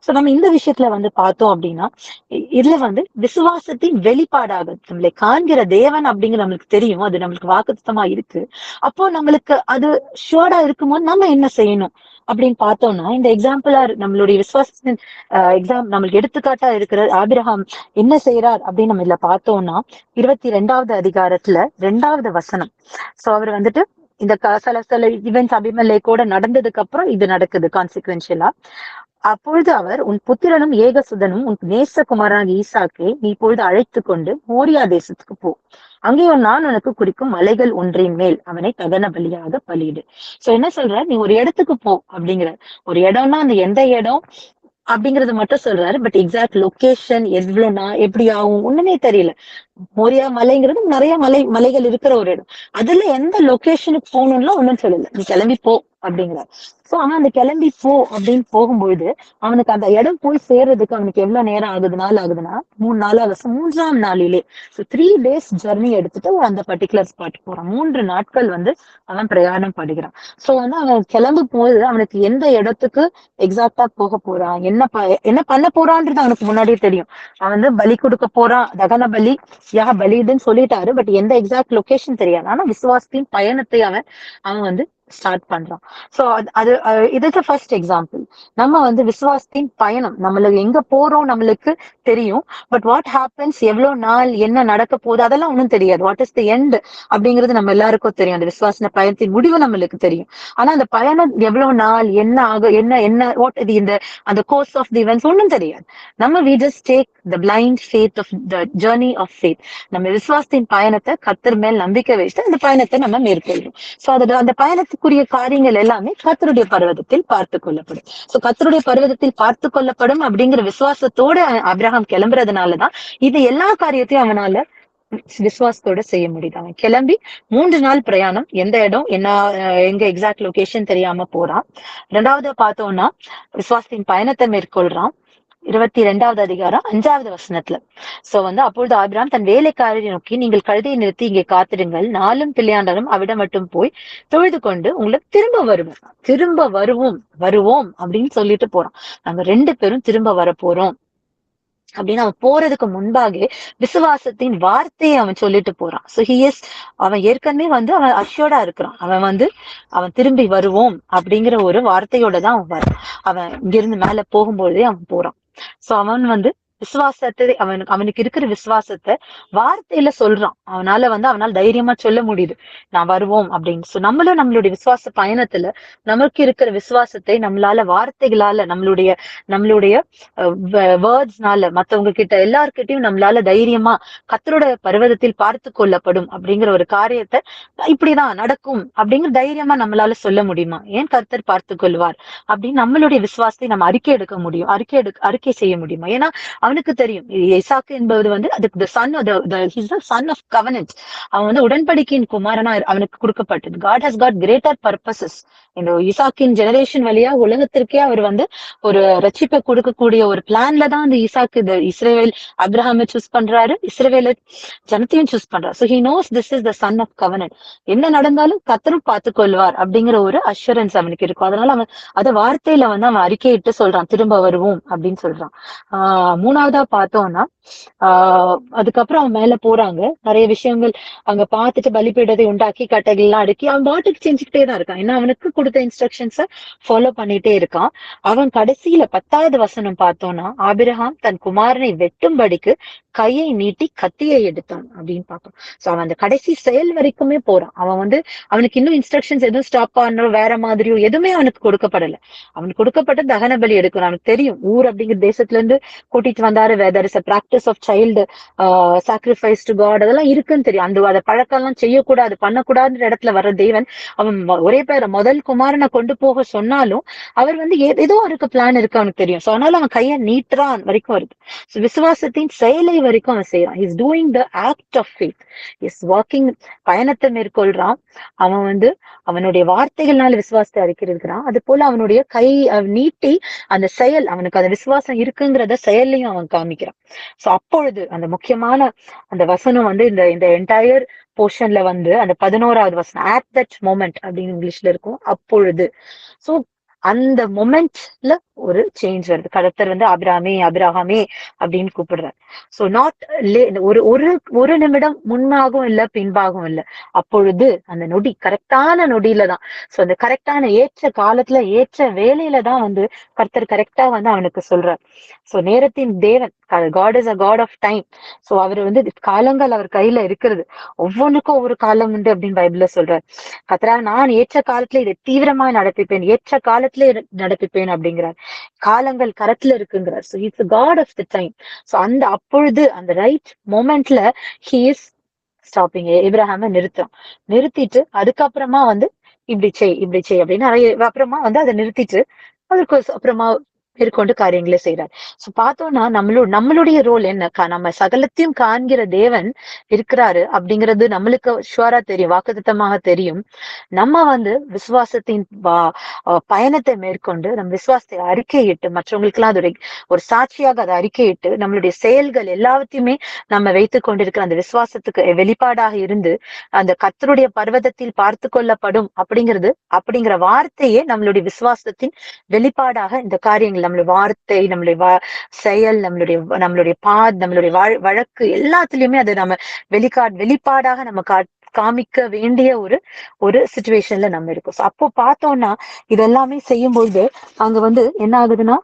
சோ நம்ம இந்த விஷயத்துல வந்து பார்த்தோம் அப்படின்னா, இதுல வந்து விசுவாசத்தின் வெளிப்பாடாக நம்மளை காண்கிற தேவன் அப்படிங்கிற நம்மளுக்கு தெரியும், அது நம்மளுக்கு வாக்குத்தத்தமா இருக்கு. அப்போ நம்மளுக்கு அது ஷுவர்டா இருக்கும்போது நம்ம என்ன செய்யணும் அப்படின்னு பார்த்தோம்னா, இந்த எக்ஸாம்பிளா நம்மளுடைய விசுவாசத்தின் நம்மளுக்கு எடுத்துக்காட்டா இருக்கிற ஆபிரகாம் என்ன செய்யறார் அப்படின்னு நம்ம இதுல பார்த்தோம்னா, 22வது அதிகாரத்துல 2வது வசனம். சோ அவர் வந்துட்டு இந்த சில இவெண்ட்ஸ் அபிமலேக்கோட நடந்ததுக்கு அப்புறம் இது நடக்குது கான்சிக்வென்ஷியலா. அப்பொழுது அவர், உன் புத்திரனும் ஏகசுதனும் உன் நேசகுமாரனாக ஈசாக்கை நீ இப்பொழுது அழைத்து கொண்டு மோரியா தேசத்துக்கு போ, அங்கே நான் உனக்கு குறிக்கும் மலைகள் ஒன்றின் மேல் அவனை தகன பலியாக பலியிடு. சோ என்ன சொல்ற, நீ ஒரு இடத்துக்கு போ அப்படிங்கிற. ஒரு இடம்னா அந்த எந்த இடம் அப்படிங்கறது மட்டும் சொல்றாரு, பட் எக்ஸாக்ட் லொகேஷன் எவ்வளவுனா எப்படி ஆகும் ஒண்ணுமே தெரியல. மோரியா மலைங்கிறது நிறைய மலைகள் இருக்கிற ஒரு இடம், அதுல எந்த லொகேஷனுக்கு போகணும்னா ஒண்ணும் சொல்லல, நீ கிளம்பி போ அப்படிங்கிறார். சோ அவன் அந்த கிளம்பி போ அப்படின்னு போகும்போது அவனுக்கு அந்த இடம் போய் சேர்றதுக்கு அவனுக்கு எவ்வளவு நேரம் ஆகுதுன்னா 3 நாள். 3ஆம் நாளிலே 3 days ஜர்னி எடுத்துட்டு அந்த பர்டிகுலர் ஸ்பாட் போறான். 3 நாட்கள் வந்து அவன் பிரயாணம் படுகிறான். சோ வந்து அவன் கிளம்பும் போது அவனுக்கு எந்த இடத்துக்கு எக்ஸாக்டா போக போறான், என்ன பண்ண போறான்றது அவனுக்கு முன்னாடியே தெரியும். அவன் வந்து பலி கொடுக்க போறான், தகன பலி பலிதுன்னு சொல்லிட்டாரு, பட் எந்த எக்ஸாக்ட் லொகேஷன் தெரியாது. ஆனா விசுவாசத்தின் பயணத்தை அவன் வந்து ஸ்டார்ட் பண்றான். சோ அது இது ஃபர்ஸ்ட் எக்ஸாம்பிள். நம்ம வந்து விசுவாசத்தின் பயணம், நம்மளுக்கு எங்க போறோம் நம்மளுக்கு தெரியும், பட் வாட் ஹேப்பன்ஸ், எவ்வளவு நாள் என்ன நடக்க போகுது அதெல்லாம் ஒன்றும் தெரியாது. வாட் இஸ் தி எண்ட் அப்படிங்கிறது நம்ம எல்லாருக்கும் தெரியும், அந்த விசுவாச பயணத்தின் முடிவு நம்மளுக்கு தெரியும். ஆனா அந்த பயணம் எவ்வளவு நாள் என்ன ஆகும், என்ன வாட் இது இந்த அந்த கோர்ஸ் ஆஃப் தி இவெண்ட்ஸ் ஒன்றும் தெரியாது. நம்ம we just take the blind faith of the journey of faith. நம்ம விசுவாசத்தின் பயணத்தை கர்த்தர் மேல் நம்பிக்கை வைத்து அந்த பயணத்தை நம்ம மேற்கொள்றோம். சோ அந்த பயணத்துக்குரிய காரியங்கள் எல்லாமே கர்த்தருடைய பர்வதத்தில் பார்த்து கொள்ளப்படும். சோ கர்த்தருடைய பர்வதத்தில் பார்த்து கொள்ளப்படும் அப்படிங்கிற விசுவாசத்தோட ஆபிரகாம் கிளம்புறதுனாலதான் இது எல்லா காரியத்தையும் அவனால விசுவாசத்தோட செய்ய முடியுது. அவன் கிளம்பி 3 நாள் பிரயாணம், எந்த இடம் என்ன எங்க எக்ஸாக்ட் லொகேஷன் தெரியாம போறான். 2வது பார்த்தோம்னா விசுவாசத்தின் பயணத்தை மேற்கொள்றான். 22வது அதிகாரம் 5வது வசனத்துல. சோ வந்து அப்பொழுது ஆபிரகாம் தன் வேலைக்காரரை நோக்கி, நீங்கள் கழுதையை நிறுத்தி இங்கே காத்திருங்கள், நாளும் பிள்ளையாண்டாலும் அவிடம் மட்டும் போய் தொழுது கொண்டு உங்களுக்கு திரும்ப வருவோம் அப்படின்னு சொல்லிட்டு போறான். நாங்க 2 பேரும் திரும்ப வர போறோம் அப்படின்னு அவன் போறதுக்கு முன்பாக விசுவாசத்தின் வார்த்தையை அவன் சொல்லிட்டு போறான். சோ அவன் ஏற்கனவே வந்து அவன் அஷ்யூர்டா இருக்கிறான். அவன் திரும்பி வருவோம் அப்படிங்கிற ஒரு வார்த்தையோட தான் அவன் வரான். அவன் இங்கிருந்து மேல போகும்போதே அவன் போறான். சோ அவன் வந்து விசுவாசத்தை அவனுக்கு இருக்கிற விசுவாசத்தை வார்த்தையில சொல்றான். அவனால தைரியமா சொல்ல முடியுது, நான் வருவோம் அப்படின்னு. சோ நம்மளும் நம்மளுடைய விசுவாச பயணத்துல நமக்கு இருக்கிற விசுவாசத்தை நம்மளால வார்த்தைகளால, நம்மளுடைய வேர்ட்ஸ்னால, மத்தவங்க கிட்ட எல்லார்கிட்டையும் நம்மளால தைரியமா கர்த்தரோட பர்வதத்தில் பார்த்து கொள்ளப்படும் அப்படிங்கிற ஒரு காரியத்தை இப்படிதான் நடக்கும் அப்படிங்கிற தைரியமா நம்மளால சொல்ல முடியுமா? ஏன் கர்த்தர் பார்த்து கொள்வார் அப்படின்னு நம்மளுடைய விசுவாசத்தை நம்ம அறிக்கை செய்ய முடியுமா? ஏன்னா அவனுக்கு தெரியும் இசாக்கு என்பது வந்து அதுக்கு சன் ஆஃப் கவனன்ட். அவன் வந்து உடன்படிக்கையின் குமாரனா அவனுக்கு கொடுக்கப்பட்டது. God has got greater purposes. இந்த ஈசாக்கின் ஜெனரேஷன் வழியா உலகத்திற்கே அவர் வந்து ஒரு ரட்சிப்பை கொடுக்கக்கூடிய ஒரு பிளான்ல தான் அந்த ஈசாக்கு இஸ்ரேல் அப்ரஹாமை சூஸ் பண்றாரு, இஸ்ரேல ஜனத்தையும் சூஸ் பண்றாரு. So he knows this is the son of covenant. என்ன நடந்தாலும் கர்த்தரும் பார்த்து கொள்வார் அப்படிங்கிற ஒரு அஷூரன்ஸ் அவனுக்கு இருக்கும். அதனால அவன் அத வார்த்தையில வந்து அவன் அறிக்கையிட்டு சொல்றான், திரும்ப வருவோம் அப்படின்னு சொல்றான். 3வதா பார்த்தோம்னா அதுக்கப்புறம் அவன் மேல போறாங்க. நிறைய விஷயங்கள் அங்க பார்த்துட்டு பலிபீடத்தை உண்டாக்கி கட்டைகள் எல்லாம் அடுக்கி அவன் பாட்டுக்கு செஞ்சுக்கிட்டே தான் இருக்கான். ஏன்னா அவனுக்கு கொடுத்த இன்ஸ்ட்ரக்ஷன்ஸ ஃபாலோ பண்ணிட்டே இருக்கான். அவன் கடைசியில 10வது வசனம் பார்த்தோம்னா, ஆபிரகாம் தன் குமாரனை வெட்டும்படிக்கு கையை நீட்டி கத்தியை எடுத்தான் அப்படின்னு பார்ப்போம். சோ அவன் அந்த கடைசி செயல் வரைக்குமே போறான். அவன் வந்து அவனுக்கு இன்னும் இன்ஸ்ட்ரக்ஷன்ஸ் எதுவும் ஸ்டாப் பண்ணோ வேற மாதிரியோ எதுவுமே அவனுக்கு கொடுக்கப்படல. அவனுக்கு கொடுக்கப்பட்ட தகன பலி எடுக்கணும். அவனுக்கு தெரியும் ஊர் அப்படிங்கிற தேசத்துல இருந்து கூட்டிட்டு வந்தாரு. there is a practice of child sacrifice to God அதெல்லாம் இருக்குன்னு தெரியும். அந்த பழக்கம் எல்லாம் செய்யக்கூடாது, பண்ணக்கூடாதுன்ற இடத்துல வர்ற தேவன் அவன் ஒரே பேரை முதல் குமாரனை கொண்டு போக சொன்னாலும் அவர் வந்து ஏதோ அவருக்கு பிளான் இருக்கு அவனுக்கு தெரியும். சோ அதனால அவன் கையை நீட்டுறான் வரைக்கும் வருது. விசுவாசத்தின் செயலை வரைக்கும் அவன் செய்யறான். Is doing the act of faith. Is walking, பயணத்தை மேற்கொள்றான். அவன் வந்து அவனுடைய வார்த்தைகள்னால விசுவாசத்தை அறிக்கிறான். அது போல அவனுடைய கை நீட்டி அந்த செயல், அவனுக்கு அந்த விசுவாசம் இருக்குங்கிறத செயல்லையும் அவன் காமிக்கிறான். சோ அப்பொழுது அந்த முக்கியமான அந்த வசனம் வந்து இந்த என்டையர் போர்ஷன்ல வந்து அந்த 11வது வசனம், அட் தட் மொமெண்ட் அப்படின்னு இங்கிலீஷ்ல இருக்கும், அப்பொழுது. சோ அந்த மொமெண்ட்ல ஒரு சேஞ்ச் வருது. கர்த்தர் வந்து அபிரகாமே அப்படின்னு கூப்பிடுறாரு. சோ நாட் ஒரு நிமிடம் முன்னாகவும் இல்ல பின்பாகவும் இல்ல, அப்பொழுது அந்த நொடி, கரெக்டான நொடியில தான். சோ அந்த கரெக்டான ஏற்ற காலத்துல ஏற்ற வேலையில தான் வந்து கர்த்தர் கரெக்டா வந்து அவனுக்கு சொல்றார். சோ நேரத்தின் தேவன், God is a God of time. So அவர் வந்து காலங்கள் அவர் கையில இருக்கிறது. ஒவ்வொன்றுக்கும் ஒவ்வொரு காலம் உண்டு அப்படின்னு பைபிள்ல சொல்றாரு. கர்த்தரா நான் ஏற்ற காலத்துல இதை தீவிரமா நடப்பிப்பேன், ஏற்ற காலத்துல நடப்பிப்பேன் அப்படிங்கிறார். காலங்கள் கரத்துல இருக்குங்கிறார். So it's God of the time. So அந்த அப்பொழுது அந்த ரைட் மொமெண்ட்ல ஹி இஸ் ஸ்டாப்பிங், ஏப்ரஹாம நிறுத்திட்டு அதுக்கப்புறமா வந்து இப்படி செய் அப்படின்னு நிறைய அப்புறமா வந்து அதை நிறுத்திட்டு அதுக்கு அப்புறமா மேற்கொண்டு காரியங்களை செய்யறார். சோ பார்த்தோம்னா நம்மளுடைய ரோல் என்ன? நம்ம சகலத்தையும் காண்கிற தேவன் இருக்கிறாரு அப்படிங்கிறது நம்மளுக்கு ஷுவரா தெரியும், வாக்குத்தத்தமாக தெரியும். நம்ம வந்து விசுவாசத்தின் பயணத்தை மேற்கொண்டு நம்ம விசுவாசத்தை அறிக்கையிட்டு மற்றவங்களுக்கு எல்லாம் அது ஒரு சாட்சியாக அதை அறிக்கையிட்டு நம்மளுடைய செயல்கள் எல்லாத்தையுமே நம்ம வைத்துக் கொண்டிருக்கிற அந்த விசுவாசத்துக்கு வெளிப்பாடாக இருந்து அந்த கர்த்தருடைய பர்வதத்தில் பார்த்து கொள்ளப்படும் அப்படிங்கிற வார்த்தையே நம்மளுடைய விசுவாசத்தின் வெளிப்பாடாக இந்த காரியங்கள், நம்மளுடைய வார்த்தை, நம்மளுடைய செயல், நம்மளுடைய நம்மளுடைய வழக்கு எல்லாத்துலயுமே அதை நம்ம வெளிப்பாடாக நம்ம காமிக்க வேண்டிய ஒரு சிச்சுவேஷன்ல நம்ம இருக்கோம். அப்போ பார்த்தோம்னா இதெல்லாமே செய்யும்போது அங்க வந்து என்ன ஆகுதுன்னா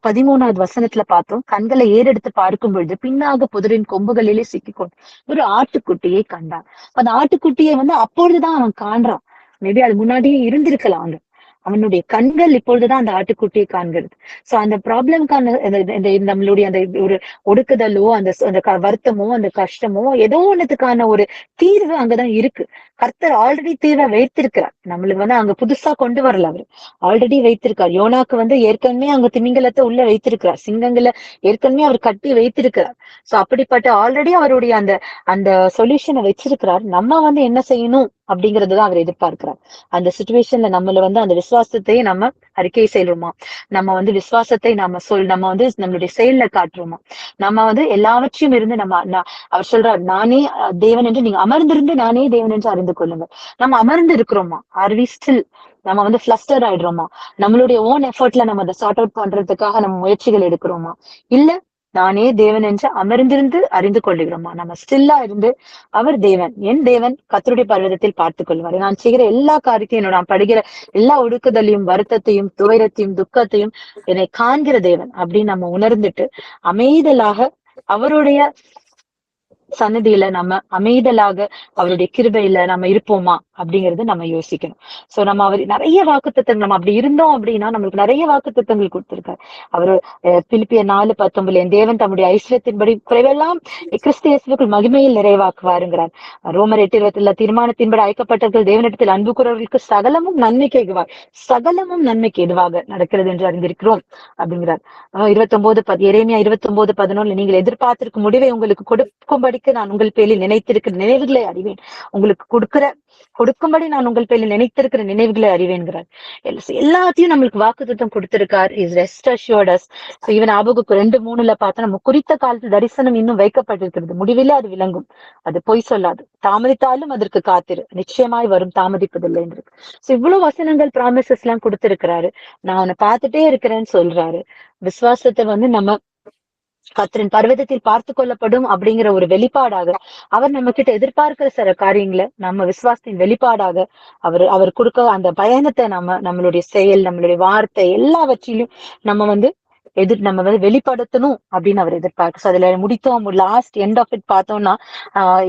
13வது வசனத்துல பார்த்தோம், கண்களை ஏறெடுத்து பார்க்கும் பொழுது பின்னாக புதரின் கொம்புகளிலே சிக்கிக்கொண்டு ஒரு ஆட்டுக்குட்டியை கண்டான். அந்த ஆட்டுக்குட்டியை வந்து அப்பொழுதுதான் அவன் காண்றான். மேபி அது முன்னாடியே இருந்திருக்கலாம். அவனுடைய கண்கள் இப்பொழுதுதான் அந்த ஆட்டுக்குட்டியை காண்கிறது. சோ அந்த ப்ராப்ளம்கான நம்மளுடைய அந்த ஒரு ஒடுக்குதலோ அந்த வருத்தமோ அந்த கஷ்டமோ ஏதோ ஒண்ணுத்துக்கான ஒரு தீர்வு அங்கதான் இருக்கு. கர்த்தர் ஆல்ரெடி தீர்வை வைத்திருக்கிறார். நம்மளுக்கு வந்து அங்க புதுசா கொண்டு வரல, அவரு ஆல்ரெடி வைத்திருக்கார். யோனாக்கு வந்து ஏற்கனவே அங்க திமிங்கலத்தை உள்ள வைத்திருக்கிறார், சிங்கங்களை ஏற்கனவே அவர் கட்டி வைத்திருக்கிறார். சோ அப்படிப்பட்ட ஆல்ரெடி அவருடைய அந்த சொல்யூஷனை வச்சிருக்கிறார். நம்ம வந்து என்ன செய்யணும் அப்படிங்கறதுதான் அவர் எதிர்பார்க்கிறார். அந்த சுச்சுவேஷன்ல நம்மள வந்து அந்த விசுவாசத்தை நம்ம அறிக்கை செய்யறோமா, நம்ம வந்து விசுவாசத்தை நம்ம வந்து நம்மளுடைய செயல்ல காட்டுறோமா, நம்ம வந்து எல்லாவற்றையும் இருந்து அவர் சொல்றார், நானே தேவன் என்று நீங்க அமர்ந்திருந்து நானே தேவன் என்று அறிந்து கொள்ளுங்கள். நம்ம அமர்ந்து இருக்கிறோமா, ஆர் வி ஸ்டில் நம்ம வந்து பிளஸ்டர் ஆயிடுறோமா, நம்மளுடைய ஓன் எஃபர்ட்ல நம்ம அதை சார்ட் அவுட் பண்றதுக்காக நம்ம முயற்சிகள் எடுக்கிறோமா, இல்ல நானே தேவன் என்று அமர்ந்திருந்து அறிந்து கொள்ளுகிறோமா, நம்ம ஸ்டில்லா இருந்து அவர் தேவன், என் தேவன் கர்த்தருடைய பர்வதத்தில் பார்த்துக் கொள்வார், நான் செய்கிற எல்லா காரியத்தையும் நான் படுகிற எல்லா ஒடுக்குதலையும் வருத்தத்தையும் துயரத்தையும் துக்கத்தையும் என்னை காண்கிற தேவன் அப்படின்னு நம்ம உணர்ந்துட்டு அமைதலாக அவருடைய சன்னதியில நம்ம அமைதலாக அவருடைய கிருபையில நம்ம இருப்போமா அப்படிங்கறது நம்ம யோசிக்கணும். சோ நம்ம அவர் நிறைய வாக்குத்தத்தங்கள் நம்ம அப்படி இருந்தோம் அப்படின்னா நம்மளுக்கு நிறைய வாக்குத்தத்தங்கள் கொடுத்திருக்காரு. அவரு பிலிப்பியர் 4:19 என் தேவன் தம்முடைய ஐஸ்வர்யத்தின்படி குறைவெல்லாம் கிறிஸ்து இயேசுவுக்குள் மகிமையில் நிறைவாக்குவாருங்கிறார். ரோமர் 8:20 தீர்மானத்தின்படி அழைக்கப்பட்டவர்கள் தேவனிடத்தில் அன்பு கூறவர்களுக்கு சகலமும் நன்மைக்கு எதுவாக சகலமும் நன்மைக்கு எதுவாக நடக்கிறது என்று அறிந்திருக்கிறோம் அப்படிங்கிறார். 29 எரேமியா 29:11 நீங்கள் எதிர்பார்த்திருக்கும் முடிவை உங்களுக்கு கொடுக்கும்படி நான் உங்கள் பேரில் நினைத்திருக்கிற நினைவுகளை அறிவேன், உங்களுக்கு கொடுக்கும்படி நான் உங்கள் பேரில் நினைத்திருக்கிற நினைவுகளை அறிவேன்கிறார். எல்லாத்தையும் நம்மளுக்கு வாக்குத்தத்தம் கொடுத்திருக்கார். Is rest assured us. Even ஆபகுக்கு 2:3 பார்த்தா நம்ம குறித்த காலத்து தரிசனம் இன்னும் வைக்கப்பட்டிருக்கிறது, முடிவிலே அது விளங்கும், அது பொய் சொல்லாது, தாமதித்தாலும் அதற்கு காத்திரு, நிச்சயமாய் வரும், தாமதிப்பதில்லை என்று. இவ்வளவு வசனங்கள் ப்ராமிசஸ் எல்லாம் கொடுத்திருக்கிறாரு. நான் உன்னை பார்த்துட்டே இருக்கிறேன்னு சொல்றாரு. விசுவாசத்தை வந்து நம்ம கர்த்தரின் பர்வதத்தில் பார்த்து கொள்ளப்படும் அப்படிங்கிற ஒரு வெளிப்பாடாக அவர் நம்ம கிட்ட எதிர்பார்க்கிற சில காரியங்களை நம்ம விசுவாசத்தின் வெளிப்பாடாக அவர் கொடுக்க அந்த பயணத்தை நம்மளுடைய செயல் நம்மளுடைய வார்த்தை எல்லாவற்றிலும் நம்ம வந்து வெளிப்படுத்தணும் அப்படின்னு அவர் எதிர்பார்க்க. அதுல முடித்தோம் லாஸ்ட் எண்ட் ஆஃப் இட் பார்த்தோம்னா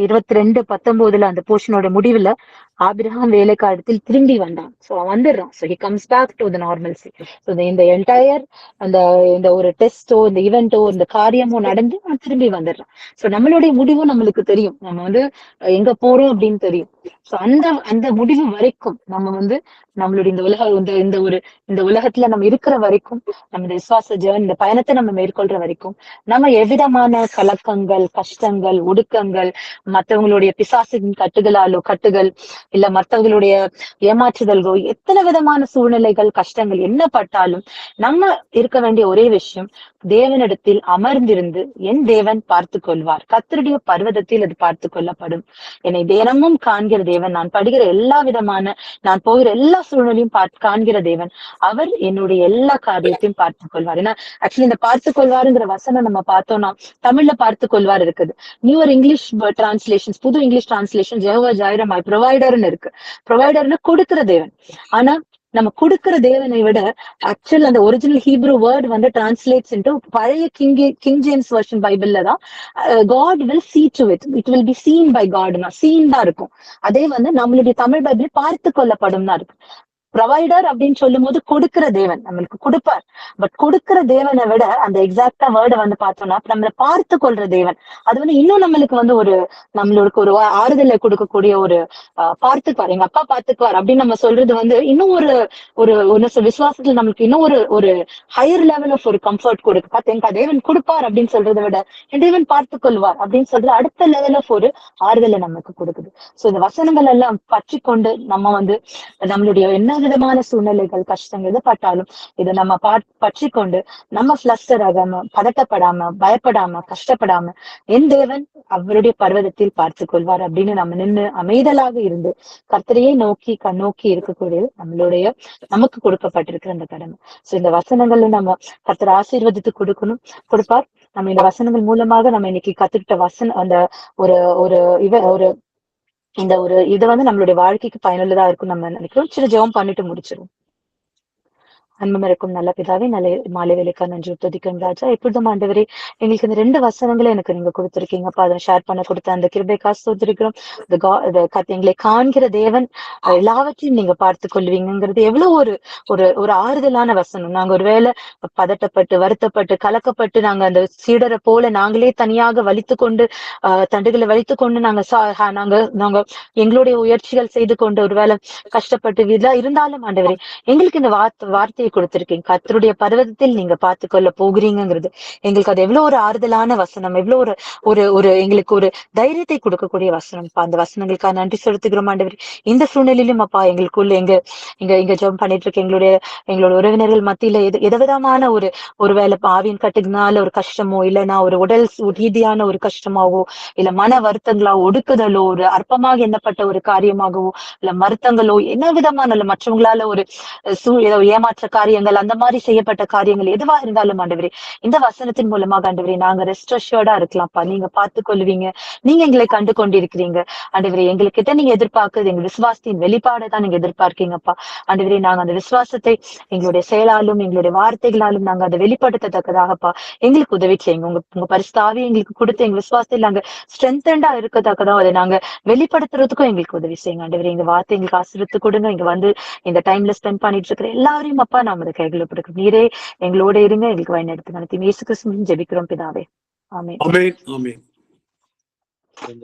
22:19 அந்த போர்ஷனோட முடிவுல ஆபிரகாம் வேலைக்காலத்தில் திரும்பி வந்தான். சோ வந்துடுறான். So he comes back to the normalcy. So இந்த என்டையர் இந்த ஒரு டெஸ்டோ இந்த ஈவெண்டோ இந்த காரியமோ நடந்து அவன் திரும்பி வந்துடுறான். சோ நம்மளுடைய முடிவும் நம்மளுக்கு தெரியும், நம்ம வந்து எங்க போறோம் அப்படின்னு தெரியும். சோ அந்த முடிவு வரைக்கும் நம்ம வந்து நம்மளுடைய இந்த உலகத்துல நம்ம இருக்கிற வரைக்கும் நம்ம விசுவாச ஜீவன் இந்த பயணத்தை நம்ம மேற்கொள்ற வரைக்கும் நம்ம எவ்விதமான கலக்கங்கள் கஷ்டங்கள் ஒடுக்கங்கள் மற்றவங்களுடைய பிசாசின் கட்டுகள் இல்ல மற்றவர்களுடைய ஏமாற்றுதல்கோ எத்தனை விதமான சூழ்நிலைகள் கஷ்டங்கள் என்ன பட்டாலும் நம்ம இருக்க வேண்டிய ஒரே விஷயம், தேவனிடத்தில் அமர்ந்திருந்து என் தேவன் பார்த்து கொள்வார், கர்த்தருடைய பர்வதத்தில் அது பார்த்து கொள்ளப்படும், என்னை தினமும் காண்கிற தேவன், நான் படுகிற எல்லா விதமான நான் போகிற எல்லா சூழ்நிலையும் காண்கிற தேவன், அவர் என்னுடைய எல்லா காரியத்தையும் பார்த்துக் கொள்வார். ஏன்னா ஆக்சுவலி இந்த பார்த்துக் கொள்வாருங்கிற வசனம் நம்ம பார்த்தோம்னா தமிழ்ல பார்த்துக் கொள்வார் இருக்குது. நியூவர் இங்கிலீஷ் டிரான்ஸ்லேஷன்ஸ் புது English translation Jehovah Jireh my ப்ரொவைடர்னு இருக்கு. ப்ரொவைடர்னு கொடுக்கிற தேவன். ஆனா நம்ம கொடுக்கிற தேவனை விட ஆக்சுவல் அந்த ஒரிஜினல் ஹீப்ரூ வேர்ட் வந்து டிரான்ஸ்லேட்ஸ் இன்டு பழைய கிங் ஜேம்ஸ் வெர்ஷன் பைபிள்ல தான் God will see to it, it will be seen by God, seen தான் இருக்கும். அதே வந்து நம்மளுடைய தமிழ் பைபிள் பார்த்து கொள்ளப்படும் தான் இருக்கு. ப்ரொவைடர் அப்படின்னு சொல்லும் போது கொடுக்கிற தேவன் நம்மளுக்கு கொடுப்பார். பட் கொடுக்கிற தேவனை விட அந்த எக்ஸாக்டா வேர்டை வந்து பார்த்தோம்னா நம்மளை பார்த்து கொள்ற தேவன், அது வந்து இன்னும் நம்மளுக்கு வந்து நம்மளுக்கு ஒரு ஆறுதலை கொடுக்கக்கூடிய ஒரு பார்த்துக்குவார், எங்க அப்பா பார்த்துக்குவார் அப்படின்னு நம்ம சொல்றது வந்து இன்னும் ஒரு விசுவாசத்துல நம்மளுக்கு இன்னும் ஒரு ஹையர் லெவல் ஆஃப் ஒரு கம்ஃபர்ட் கொடுக்கு. எங்க தேவன் கொடுப்பார் அப்படின்னு சொல்றதை விட என் தேவன் பார்த்து கொள்வார் அப்படின்னு சொல்றது அடுத்த லெவல் ஆஃப் ஒரு ஆறுதலை நமக்கு கொடுக்குது. சோ இந்த வசனங்கள் எல்லாம் பற்றி கொண்டு நம்ம வந்து நம்மளுடைய என்ன விதமான சூழ்நிலைகள் கஷ்டங்கள் எதுப்பட்டாலும் இதை நம்ம பற்றி கொண்டு நம்ம பிளஸ்டர் ஆகாம பதட்டப்படாம பயப்படாம கஷ்டப்படாம என் தேவன் அவருடைய பர்வதத்தில் பார்த்து கொள்வார் அப்படின்னு நம்ம நின்று அமைதலாக இருந்து கர்த்தரையே நோக்கி இருக்கக்கூடியது நமக்கு கொடுக்கப்பட்டிருக்கிற அந்த கடமை. சோ இந்த வசனங்கள்ல நம்ம கர்த்தர் ஆசீர்வதித்து கொடுப்பார். நம்ம இந்த வசனங்கள் மூலமாக நம்ம இன்னைக்கு கத்துக்கிட்ட அந்த ஒரு இதை வந்து நம்மளுடைய வாழ்க்கைக்கு பயனுள்ளதா இருக்கும் நம்ம நினைக்கிறோம். சின்ன ஜெபம் பண்ணிட்டு முடிச்சிருவோம். அன்பும் இருக்கும் நல்ல பிதாவே, நல்ல மாலை வேலைக்கா நன்றி துதிக்கும் ராஜா. எப்பொழுதும் ஆண்டவரே எங்களுக்கு இந்த 2 வசனங்களை எனக்கு நீங்க கொடுத்திருக்கீங்கப்பா, அதை ஷேர் பண்ண கொடுத்த அந்த கிருபைக்கா ஸ்தோத்திரிக்கிறோம். எங்களை காண்கிற தேவன் எல்லாவற்றையும் நீங்க பார்த்து கொள்வீங்கிறது எவ்வளவு ஒரு ஆறுதலான வசனம். நாங்க ஒருவேளை பதட்டப்பட்டு வருத்தப்பட்டு கலக்கப்பட்டு நாங்க அந்த சீடரை போல நாங்களே தனியாக வலித்து கொண்டு தண்டுகளை வலித்து கொண்டு நாங்க எங்களுடைய உயர்ச்சிகள் செய்து கொண்டு ஒருவேளை கஷ்டப்பட்டு இருந்தாலும் ஆண்டவரே எங்களுக்கு இந்த வார்த்தையை கொடுத்திருக்கீங்க. கர்த்தருடைய பர்வதத்தில் நீங்க பார்த்துக்கொள்ள போகிறீங்கிறது எங்களுக்கு அது எவ்வளவு ஒரு ஆறுதலான வசனம், எவ்வளவு ஒரு ஒரு ஒரு எங்களுக்கு ஒரு தைரியத்தை கொடுக்கக்கூடிய வசனம்ப்பா. அந்த வசனங்களுக்காக நன்றி செலுத்துகிறோம் ஆண்டவரே. இந்த சூழ்நிலையிலும் அப்பா எங்களுக்குள்ள எங்க எங்க எங்க ஜெபம் பண்ணிட்டு இருக்க எங்களோட உறவினர்கள் மத்தியில எதவிதமான ஒருவேளை ஆவியின் கட்டுனால ஒரு கஷ்டமோ, இல்லைன்னா ஒரு உடல் ரீதியான ஒரு கஷ்டமாவோ, இல்ல மன வருத்தங்களா, ஒடுக்குதலோ, ஒரு அற்பமாக எண்ணப்பட்ட ஒரு காரியமாகவோ, இல்ல மருத்தங்களோ, என்ன விதமான இல்ல மற்றவங்களால ஒரு ஏதோ ஏமாற்ற காரியங்கள், அந்த மாதிரி செய்யப்பட்ட காரியங்கள் எதுவா இருந்தாலும் ஆண்டவரே, இந்த வசனத்தின் மூலமாக ஆண்டவரே நாங்க ரெஸ்ட் அஷ்யூர்டா இருக்கலாம்ப்பா. நீங்க பார்த்து கொள்வீங்க, நீங்க எங்களை கண்டு கொண்டிருக்கிறீங்க ஆண்டவரே. எங்ககிட்ட நீங்க எதிர்பார்க்கிறது எங்க விசுவாசத்தின் வெளிப்பாடை தான் நீங்க எதிர்பார்க்கீங்கப்பா ஆண்டவரே. நாங்க அந்த விசுவாசத்தை எங்களுடைய செயலாலும் எங்களுடைய வார்த்தைகளாலும் நாங்க அதை வெளிப்படுத்தத்தக்கதாகப்பா எங்களுக்கு உதவி செய்யுங்க. உங்க பரிசுத்தாவி எங்களுக்கு கொடுத்து எங்க விசுவாசத்தில் நாங்க ஸ்ட்ரென்தண்டா இருக்கத்தக்கதான் அதை நாங்க வெளிப்படுத்துறதுக்கும் எங்களுக்கு உதவி செய்யுங்க ஆண்டவரே. எங்க வார்த்தை எங்களுக்கு ஆசீர்வதித்து கொடுங்க. இங்க வந்து இந்த டைம்ல ஸ்பெண்ட் பண்ணிட்டு இருக்கிற எல்லாரையும் அப்பா நாம அதை கைகளை கொடுக்கும். நீரே எங்களோட இருங்க, எங்களுக்கு வழி நடத்துங்க. அனைத்தையும் இயேசு கிறிஸ்துவின் ஜெபிக்கிறோம் பிதாவே. ஆமென். ஆமென். ஆமென்.